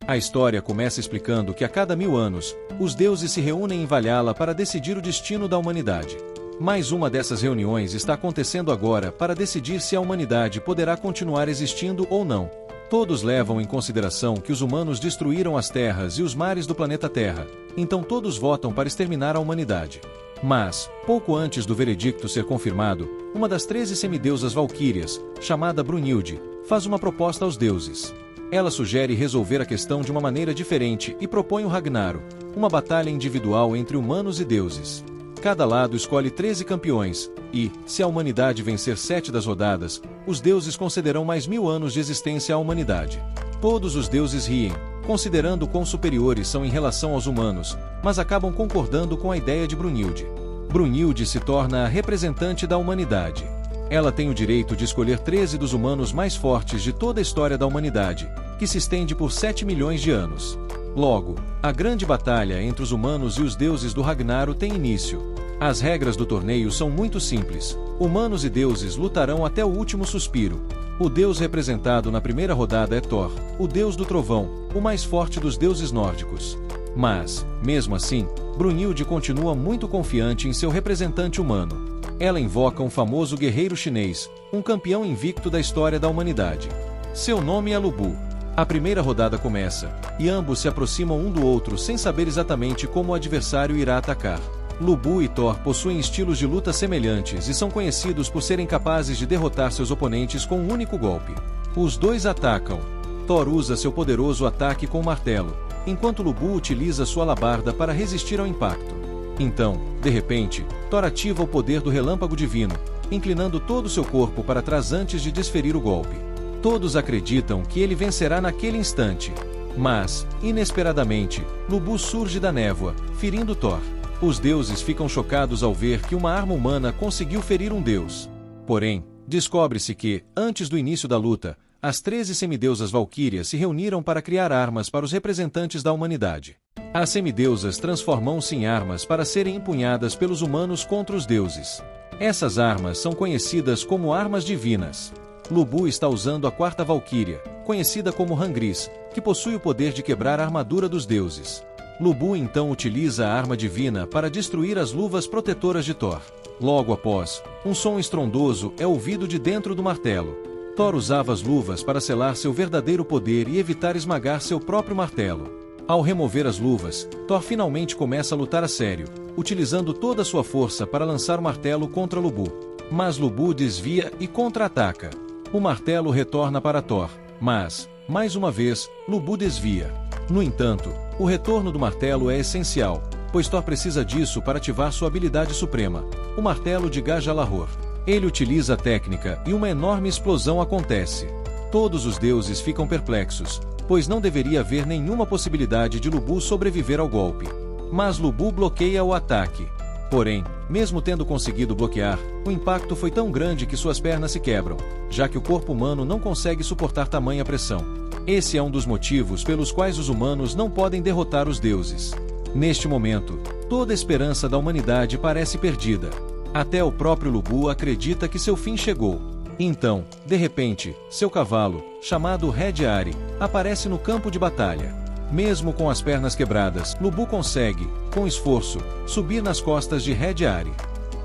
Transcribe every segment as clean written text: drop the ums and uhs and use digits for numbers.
A história começa explicando que a cada 1000 anos, os deuses se reúnem em Valhalla para decidir o destino da humanidade. Mais uma dessas reuniões está acontecendo agora para decidir se a humanidade poderá continuar existindo ou não. Todos levam em consideração que os humanos destruíram as terras e os mares do planeta Terra, então todos votam para exterminar a humanidade. Mas, pouco antes do veredicto ser confirmado, uma das 13 semideusas valquírias, chamada Brunhilde, faz uma proposta aos deuses. Ela sugere resolver a questão de uma maneira diferente e propõe o Ragnarok, uma batalha individual entre humanos e deuses. Cada lado escolhe 13 campeões, e, se a humanidade vencer 7 das rodadas, os deuses concederão mais 1000 anos de existência à humanidade. Todos os deuses riem, considerando quão superiores são em relação aos humanos, mas acabam concordando com a ideia de Brunhilde. Brunhilde se torna a representante da humanidade. Ela tem o direito de escolher 13 dos humanos mais fortes de toda a história da humanidade, que se estende por 7 milhões de anos. Logo, a grande batalha entre os humanos e os deuses do Ragnarok tem início. As regras do torneio são muito simples. Humanos e deuses lutarão até o último suspiro. O deus representado na primeira rodada é Thor, o deus do trovão, o mais forte dos deuses nórdicos. Mas, mesmo assim, Brunhilde continua muito confiante em seu representante humano. Ela invoca um famoso guerreiro chinês, um campeão invicto da história da humanidade. Seu nome é Lu Bu. A primeira rodada começa, e ambos se aproximam um do outro sem saber exatamente como o adversário irá atacar. Lu Bu e Thor possuem estilos de luta semelhantes e são conhecidos por serem capazes de derrotar seus oponentes com um único golpe. Os dois atacam. Thor usa seu poderoso ataque com o martelo, enquanto Lu Bu utiliza sua alabarda para resistir ao impacto. Então, de repente, Thor ativa o poder do relâmpago divino, inclinando todo o seu corpo para trás antes de desferir o golpe. Todos acreditam que ele vencerá naquele instante. Mas, inesperadamente, Lu Bu surge da névoa, ferindo Thor. Os deuses ficam chocados ao ver que uma arma humana conseguiu ferir um deus. Porém, descobre-se que, antes do início da luta, as 13 semideusas valquírias se reuniram para criar armas para os representantes da humanidade. As semideusas transformam-se em armas para serem empunhadas pelos humanos contra os deuses. Essas armas são conhecidas como armas divinas. Lu Bu está usando a quarta valquíria, conhecida como Hangris, que possui o poder de quebrar a armadura dos deuses. Lu Bu então utiliza a arma divina para destruir as luvas protetoras de Thor. Logo após, um som estrondoso é ouvido de dentro do martelo. Thor usava as luvas para selar seu verdadeiro poder e evitar esmagar seu próprio martelo. Ao remover as luvas, Thor finalmente começa a lutar a sério, utilizando toda a sua força para lançar o martelo contra Lu Bu. Mas Lu Bu desvia e contra-ataca. O martelo retorna para Thor, mas, mais uma vez, Lu Bu desvia. No entanto, o retorno do martelo é essencial, pois Thor precisa disso para ativar sua habilidade suprema, o martelo de Gajalahor. Ele utiliza a técnica e uma enorme explosão acontece. Todos os deuses ficam perplexos, pois não deveria haver nenhuma possibilidade de Lu Bu sobreviver ao golpe. Mas Lu Bu bloqueia o ataque. Porém, mesmo tendo conseguido bloquear, o impacto foi tão grande que suas pernas se quebram, já que o corpo humano não consegue suportar tamanha pressão. Esse é um dos motivos pelos quais os humanos não podem derrotar os deuses. Neste momento, toda a esperança da humanidade parece perdida. Até o próprio Lu Bu acredita que seu fim chegou. Então, de repente, seu cavalo, chamado Red Ari, aparece no campo de batalha. Mesmo com as pernas quebradas, Lu Bu consegue, com esforço, subir nas costas de Red Ari.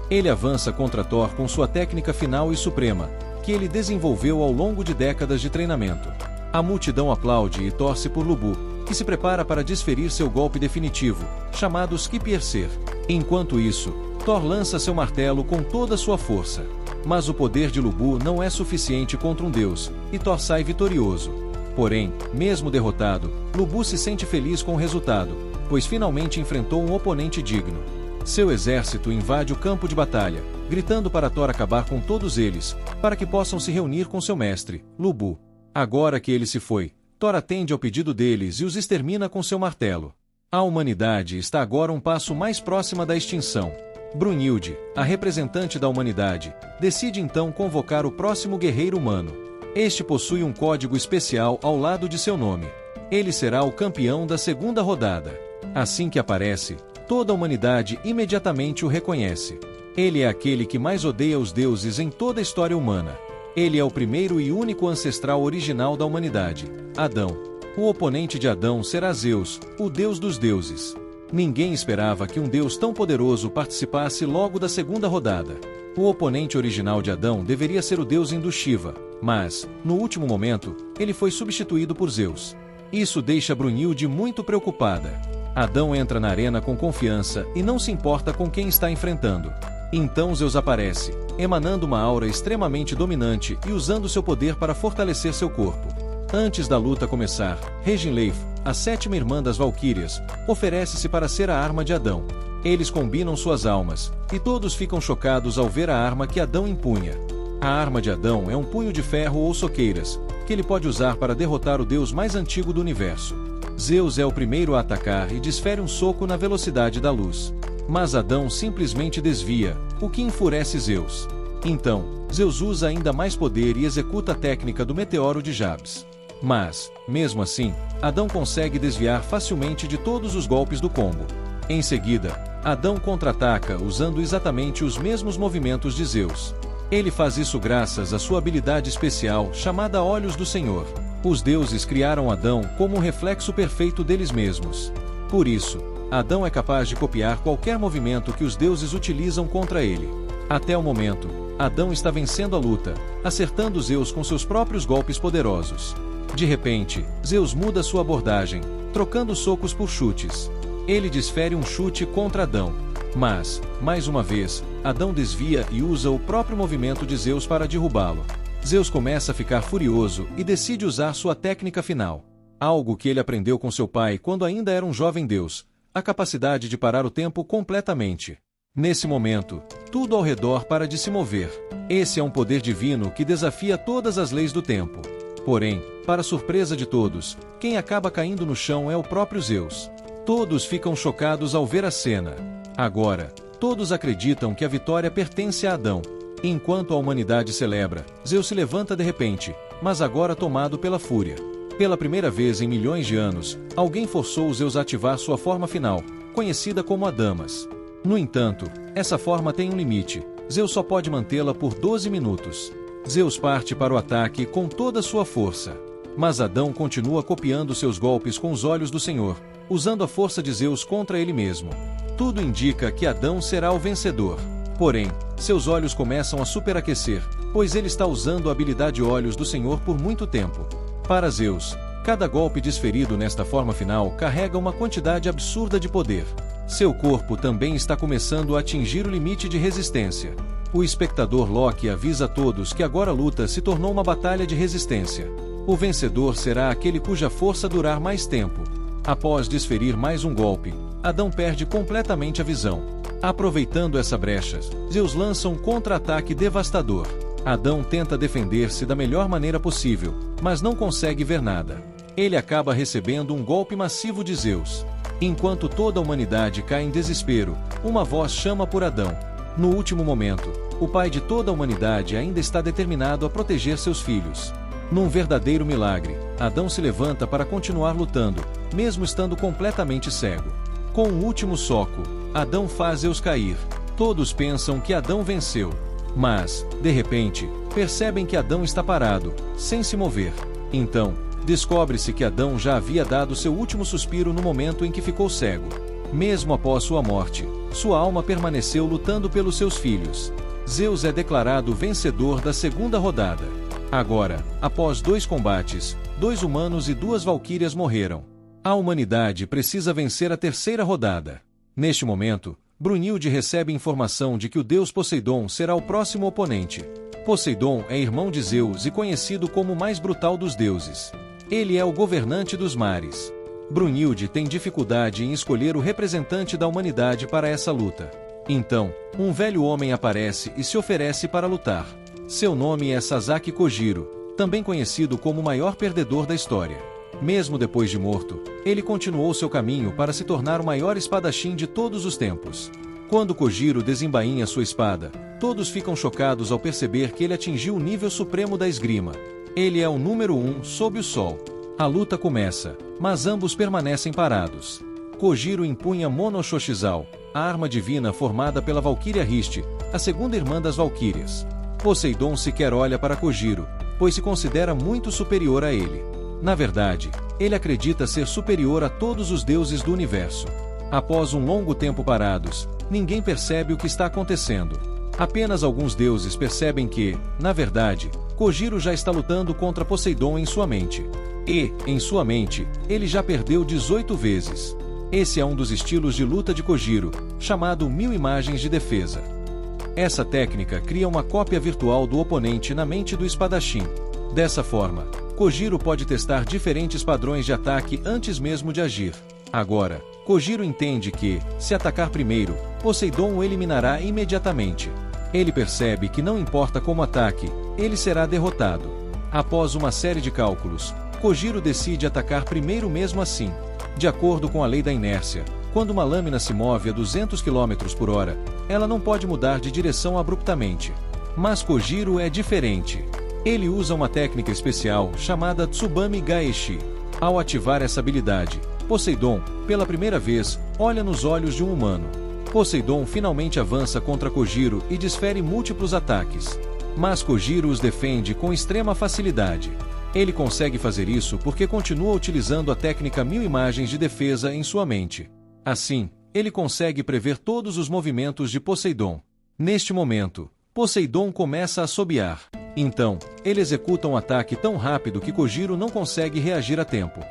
Ele avança contra Thor com sua técnica final e suprema, que ele desenvolveu ao longo de décadas de treinamento. A multidão aplaude e torce por Lu Bu, que se prepara para desferir seu golpe definitivo, chamado Skipiercer. Enquanto isso, Thor lança seu martelo com toda a sua força. Mas o poder de Lu Bu não é suficiente contra um deus, e Thor sai vitorioso. Porém, mesmo derrotado, Lu Bu se sente feliz com o resultado, pois finalmente enfrentou um oponente digno. Seu exército invade o campo de batalha, gritando para Thor acabar com todos eles, para que possam se reunir com seu mestre, Lu Bu. Agora que ele se foi, Thor atende ao pedido deles e os extermina com seu martelo. A humanidade está agora um passo mais próxima da extinção. Brunhilde, a representante da humanidade, decide então convocar o próximo guerreiro humano. Este possui um código especial ao lado de seu nome. Ele será o campeão da segunda rodada. Assim que aparece, toda a humanidade imediatamente o reconhece. Ele é aquele que mais odeia os deuses em toda a história humana. Ele é o primeiro e único ancestral original da humanidade, Adão. O oponente de Adão será Zeus, o deus dos deuses. Ninguém esperava que um deus tão poderoso participasse logo da segunda rodada. O oponente original de Adão deveria ser o deus hindu Shiva, mas, no último momento, ele foi substituído por Zeus. Isso deixa Brunhilde muito preocupada. Adão entra na arena com confiança e não se importa com quem está enfrentando. Então Zeus aparece, emanando uma aura extremamente dominante e usando seu poder para fortalecer seu corpo. Antes da luta começar, Reginleif, a sétima irmã das Valquírias, oferece-se para ser a arma de Adão. Eles combinam suas almas, e todos ficam chocados ao ver a arma que Adão empunha. A arma de Adão é um punho de ferro ou soqueiras, que ele pode usar para derrotar o deus mais antigo do universo. Zeus é o primeiro a atacar e desfere um soco na velocidade da luz. Mas Adão simplesmente desvia, o que enfurece Zeus. Então, Zeus usa ainda mais poder e executa a técnica do meteoro de Jabes. Mas, mesmo assim, Adão consegue desviar facilmente de todos os golpes do combo. Em seguida, Adão contra-ataca usando exatamente os mesmos movimentos de Zeus. Ele faz isso graças à sua habilidade especial chamada Olhos do Senhor. Os deuses criaram Adão como um reflexo perfeito deles mesmos. Por isso, Adão é capaz de copiar qualquer movimento que os deuses utilizam contra ele. Até o momento, Adão está vencendo a luta, acertando Zeus com seus próprios golpes poderosos. De repente, Zeus muda sua abordagem, trocando socos por chutes. Ele desfere um chute contra Adão. Mas, mais uma vez, Adão desvia e usa o próprio movimento de Zeus para derrubá-lo. Zeus começa a ficar furioso e decide usar sua técnica final. Algo que ele aprendeu com seu pai quando ainda era um jovem deus, a capacidade de parar o tempo completamente. Nesse momento, tudo ao redor para de se mover. Esse é um poder divino que desafia todas as leis do tempo. Porém, para surpresa de todos, quem acaba caindo no chão é o próprio Zeus. Todos ficam chocados ao ver a cena. Agora, todos acreditam que a vitória pertence a Adão. Enquanto a humanidade celebra, Zeus se levanta de repente, mas agora tomado pela fúria. Pela primeira vez em milhões de anos, alguém forçou Zeus a ativar sua forma final, conhecida como Adamas. No entanto, essa forma tem um limite. Zeus só pode mantê-la por 12 minutos. Zeus parte para o ataque com toda sua força. Mas Adão continua copiando seus golpes com os olhos do Senhor, usando a força de Zeus contra ele mesmo. Tudo indica que Adão será o vencedor. Porém, seus olhos começam a superaquecer, pois ele está usando a habilidade Olhos do Senhor por muito tempo. Para Zeus, cada golpe desferido nesta forma final carrega uma quantidade absurda de poder. Seu corpo também está começando a atingir o limite de resistência. O espectador Loki avisa a todos que agora a luta se tornou uma batalha de resistência. O vencedor será aquele cuja força durar mais tempo. Após desferir mais um golpe, Adão perde completamente a visão. Aproveitando essa brecha, Zeus lança um contra-ataque devastador. Adão tenta defender-se da melhor maneira possível, mas não consegue ver nada. Ele acaba recebendo um golpe massivo de Zeus. Enquanto toda a humanidade cai em desespero, uma voz chama por Adão. No último momento, o pai de toda a humanidade ainda está determinado a proteger seus filhos. Num verdadeiro milagre, Adão se levanta para continuar lutando, mesmo estando completamente cego. Com um último soco, Adão faz Zeus cair. Todos pensam que Adão venceu. Mas, de repente, percebem que Adão está parado, sem se mover. Então, descobre-se que Adão já havia dado seu último suspiro no momento em que ficou cego. Mesmo após sua morte, sua alma permaneceu lutando pelos seus filhos. Zeus é declarado vencedor da segunda rodada. Agora, após 2 combates, 2 humanos e 2 valquírias morreram. A humanidade precisa vencer a terceira rodada. Neste momento, Brunhilde recebe informação de que o deus Poseidon será o próximo oponente. Poseidon é irmão de Zeus e conhecido como o mais brutal dos deuses. Ele é o governante dos mares. Brunhilde tem dificuldade em escolher o representante da humanidade para essa luta. Então, um velho homem aparece e se oferece para lutar. Seu nome é Sasaki Kojiro, também conhecido como o maior perdedor da história. Mesmo depois de morto, ele continuou seu caminho para se tornar o maior espadachim de todos os tempos. Quando Kojiro desembainha sua espada, todos ficam chocados ao perceber que ele atingiu o nível supremo da esgrima. Ele é o número 1 sob o sol. A luta começa, mas ambos permanecem parados. Kojiro empunha Monoshoshizal, a arma divina formada pela Valquíria Riste, a segunda irmã das Valquírias. Poseidon sequer olha para Kojiro, pois se considera muito superior a ele. Na verdade, ele acredita ser superior a todos os deuses do universo. Após um longo tempo parados, ninguém percebe o que está acontecendo. Apenas alguns deuses percebem que, na verdade, Kojiro já está lutando contra Poseidon em sua mente. E, em sua mente, ele já perdeu 18 vezes. Esse é um dos estilos de luta de Kojiro, chamado 1000 imagens de defesa. Essa técnica cria uma cópia virtual do oponente na mente do espadachim. Dessa forma, Kojiro pode testar diferentes padrões de ataque antes mesmo de agir. Agora, Kojiro entende que, se atacar primeiro, Poseidon o eliminará imediatamente. Ele percebe que não importa como ataque, ele será derrotado. Após uma série de cálculos, Kojiro decide atacar primeiro mesmo assim. De acordo com a lei da inércia, quando uma lâmina se move a 200 km por hora, ela não pode mudar de direção abruptamente. Mas Kojiro é diferente. Ele usa uma técnica especial chamada Tsubame Gaeshi. Ao ativar essa habilidade, Poseidon, pela primeira vez, olha nos olhos de um humano. Poseidon finalmente avança contra Kojiro e desfere múltiplos ataques. Mas Kojiro os defende com extrema facilidade. Ele consegue fazer isso porque continua utilizando a técnica 1000 imagens de defesa em sua mente. Assim, ele consegue prever todos os movimentos de Poseidon. Neste momento, Poseidon começa a assobiar. Então, ele executa um ataque tão rápido que Kojiro não consegue reagir a tempo.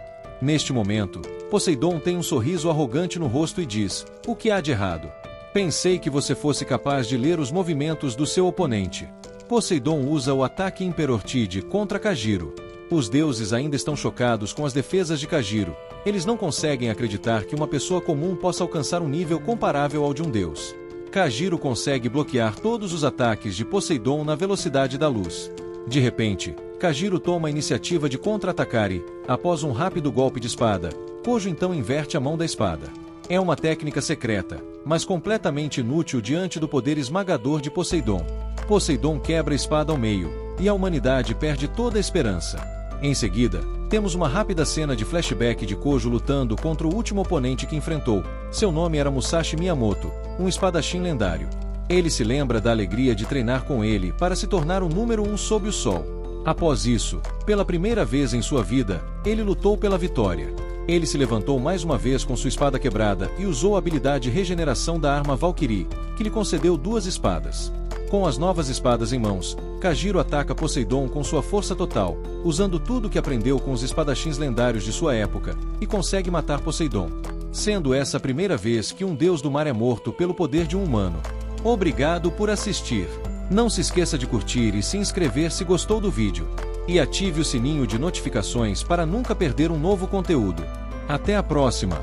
Neste momento, Poseidon tem um sorriso arrogante no rosto e diz: "O que há de errado? Pensei que você fosse capaz de ler os movimentos do seu oponente." Poseidon usa o ataque Imperortide contra Kajiro. Os deuses ainda estão chocados com as defesas de Kajiro. Eles não conseguem acreditar que uma pessoa comum possa alcançar um nível comparável ao de um deus. Kajiro consegue bloquear todos os ataques de Poseidon na velocidade da luz. De repente, Kajiro toma a iniciativa de contra-atacar e, após um rápido golpe de espada, Kojo então inverte a mão da espada. É uma técnica secreta, mas completamente inútil diante do poder esmagador de Poseidon. Poseidon quebra a espada ao meio, e a humanidade perde toda a esperança. Em seguida, temos uma rápida cena de flashback de Kojo lutando contra o último oponente que enfrentou. Seu nome era Musashi Miyamoto, um espadachim lendário. Ele se lembra da alegria de treinar com ele para se tornar o número 1 sob o sol. Após isso, pela primeira vez em sua vida, ele lutou pela vitória. Ele se levantou mais uma vez com sua espada quebrada e usou a habilidade Regeneração da arma Valkyrie, que lhe concedeu 2 espadas. Com as novas espadas em mãos, Kajiro ataca Poseidon com sua força total, usando tudo que aprendeu com os espadachins lendários de sua época, e consegue matar Poseidon. Sendo essa a primeira vez que um deus do mar é morto pelo poder de um humano. Obrigado por assistir. Não se esqueça de curtir e se inscrever se gostou do vídeo. E ative o sininho de notificações para nunca perder um novo conteúdo. Até a próxima!